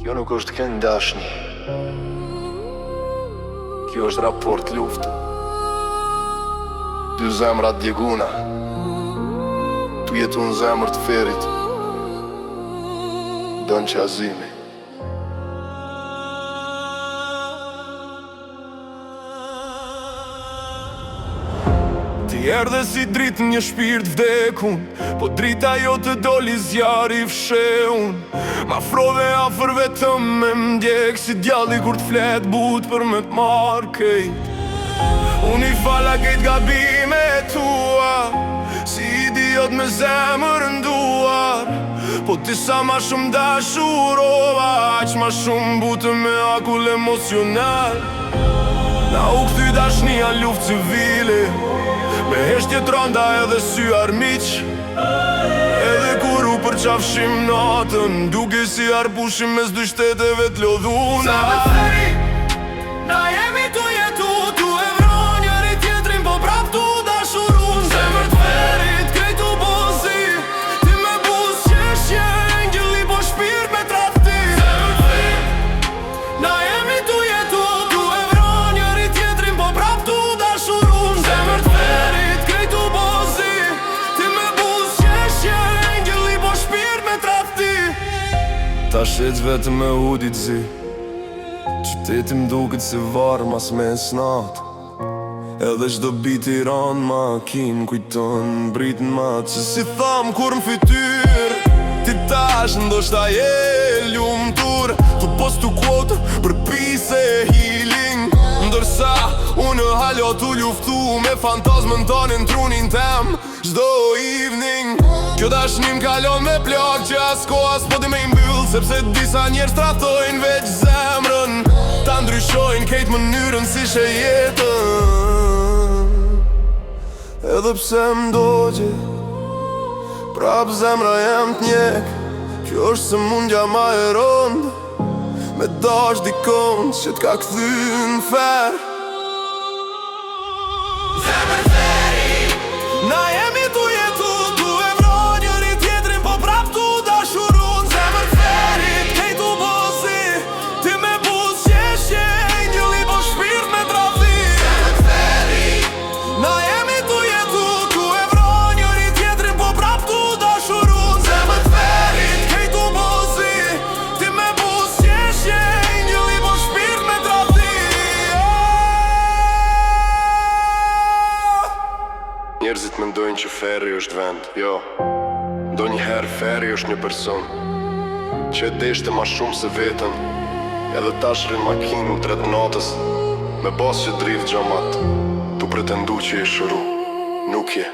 Kjo nuk është këngë dashni. Kjo është raport lufte. Dy zemra djeguna. Tu jetu në zemër të ferit. Dënë që azimi. Ti erdhe si dritë një shpirt vdekun, po drita jo të doli zjari fsheun. Ma frove afer vetëm me mdjek, si djalli kur t'flet but për me t'marr kejt. Unë i fala kejt gabime tua, si idiot me zemër nduar. Po ti sa ma shumë dashurova, aq ma shumë butë me akull emocional. Na u këthy dashnia luft civile, me heshtje tronda edhe sy armiq. Edhe kur u përqafshim natën, duke si arpushim mes dy shteteve t'lodhuna. Se me feri, na jemi tu jetu, tu e vron njëri tjetrin, po prap tu dashurun. Zemër t'ferit, krejt u bozi, ti me buz qeshje, engjëli po shpirt me tradhti. Zemër t'ferit, na jemi tu jetu, tu e vron njëri tjetrin, po prap tu dashurun. Zemër t'ferit, krejt u bozi, ti me buz qeshje, engjëli po shpirt me tradhti. Ta shec vetë me hudit zi, qyteti m'duket si varë mas me snat. Edhe qdo biti ran makin kujton britën mat. Se si tham kur m'fytyr, ti tash ndoshta je lumtur. Tu postu quote për peace e healing, ndërsa unë halo tu luftu me fantazmën tonin trunin tem çdo evening. Kjo dashnim kalon me plak që as ko as po di me imbyll, sepse disa njerëz trahtojnë veç zemrën, ta ndryshojnë kejt mënyrën si she jetën. Edhe pse m'dogje, prap zemra jem t'njek. Kjo është se mundja ma e rond, me dash dikon që t'ka kthy n'fer. Zemër t'ferit, Na jemi tu jetu, tu e vron njëri tjetrin, po prap tu dashurun. Zemër t'ferit, kejt u bozi, ti me buz qeshje, engjëli po shpirt me tradhti. Zemër t'ferit, na jemi tu jetu, tu e vron njëri tjetrin, po prap tu dashurun. Zemër t'ferit, kejt u bozi. ti me buz qeshje, engjëli po shpirt me tradhti. Njerëzit mendojnë që ferri është vend. Jo. Ndonjëherë ferri është një person që e deshte ma shumë se vetën. Edhe tash rrin makinë tret natës, me bas që drift gjamat, tu pretendu që je shëru. Nuk je.